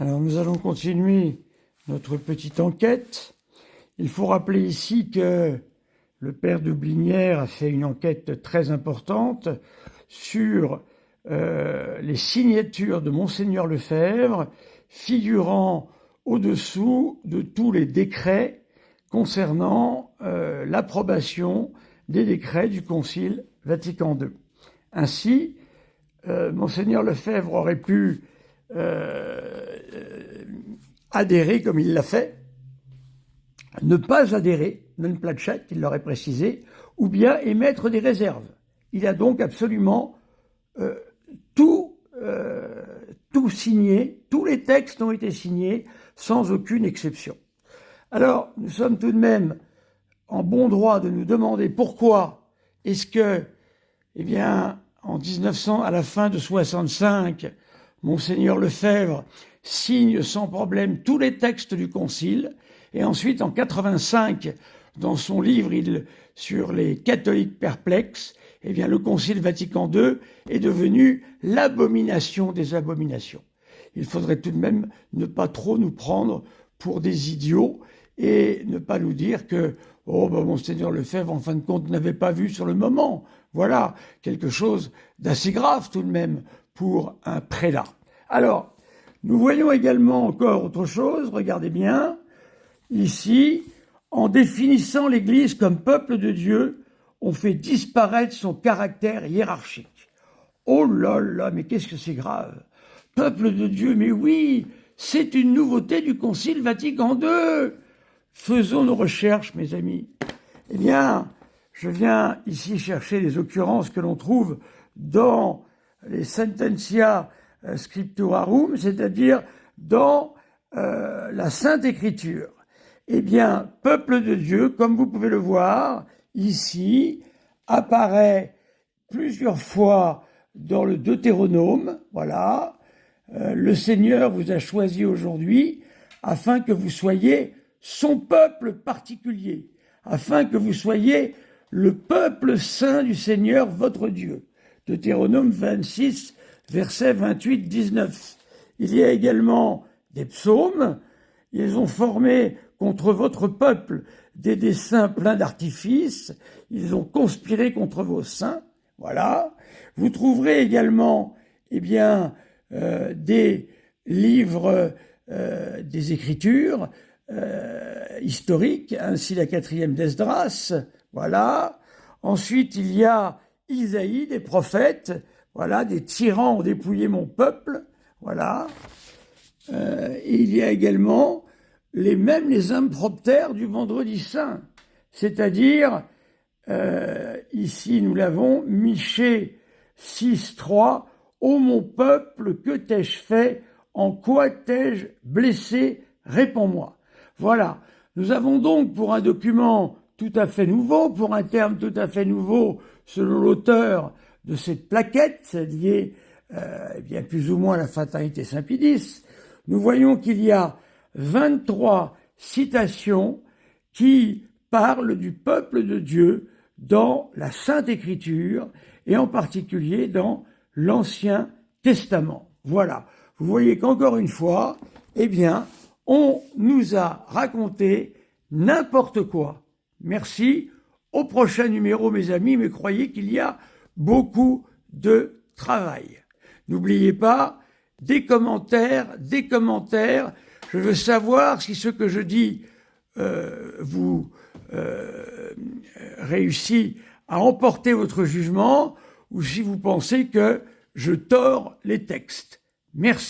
Alors nous allons continuer notre petite enquête. Il faut rappeler ici que le père de Blinière a fait une enquête très importante sur les signatures de Monseigneur Lefebvre figurant au-dessous de tous les décrets concernant l'approbation des décrets du Concile Vatican II. Ainsi, Monseigneur Lefebvre aurait pu adhérer comme il l'a fait, ne pas adhérer, non placet, il l'aurait précisé, ou bien émettre des réserves. Il a donc absolument tout signé, tous les textes ont été signés sans aucune exception. Alors, nous sommes tout de même en bon droit de nous demander pourquoi est-ce que, eh bien, en 1900, à la fin de 65, Monseigneur Lefebvre signe sans problème tous les textes du Concile, et ensuite, en 85, dans son livre sur les catholiques perplexes, eh bien, le Concile Vatican II est devenu l'abomination des abominations. Il faudrait tout de même ne pas trop nous prendre pour des idiots et ne pas nous dire que Monseigneur Lefebvre, en fin de compte, n'avait pas vu sur le moment. Voilà, quelque chose d'assez grave tout de même pour un prélat. Alors, nous voyons également encore autre chose, regardez bien, ici, en définissant l'Église comme peuple de Dieu, on fait disparaître son caractère hiérarchique. Oh là là, mais qu'est-ce que c'est grave! Peuple de Dieu, mais oui, c'est une nouveauté du Concile Vatican II. Faisons nos recherches, mes amis. Eh bien, je viens ici chercher les occurrences que l'on trouve dans les Sententia Scripturarum, c'est-à-dire dans la Sainte Écriture. Eh bien, peuple de Dieu, comme vous pouvez le voir, ici, apparaît plusieurs fois dans le Deutéronome, voilà. Le Seigneur vous a choisi aujourd'hui afin que vous soyez son peuple particulier, afin que vous soyez le peuple saint du Seigneur votre Dieu. Deutéronome 26, versets 28-19. Il y a également des psaumes. Ils ont formé contre votre peuple des desseins pleins d'artifices. Ils ont conspiré contre vos saints. Voilà. Vous trouverez également, eh bien, des livres des Écritures historiques, ainsi la 4e d'Esdras. Voilà. Ensuite, il y a Isaïe, des prophètes. Voilà, des tyrans ont dépouillé mon peuple. Voilà. Et il y a également les improptères du vendredi saint, c'est-à-dire, ici nous l'avons, Michée 6.3, « Ô mon peuple, que t'ai-je fait? En quoi t'ai-je blessé? Réponds-moi. » Voilà, nous avons donc pour un document tout à fait nouveau, pour un terme tout à fait nouveau, selon l'auteur de cette plaquette, liée bien plus ou moins à la fraternité Saint-Pie-X, nous voyons qu'il y a 23 citations qui parlent du peuple de Dieu dans la Sainte Écriture et en particulier dans l'Ancien Testament. Voilà. Vous voyez qu'encore une fois, eh bien, on nous a raconté n'importe quoi. Merci. Au prochain numéro, mes amis, mais croyez qu'il y a beaucoup de travail. N'oubliez pas, des commentaires. Je veux savoir si ce que je dis vous réussit à emporter votre jugement ou si vous pensez que je tords les textes. Merci.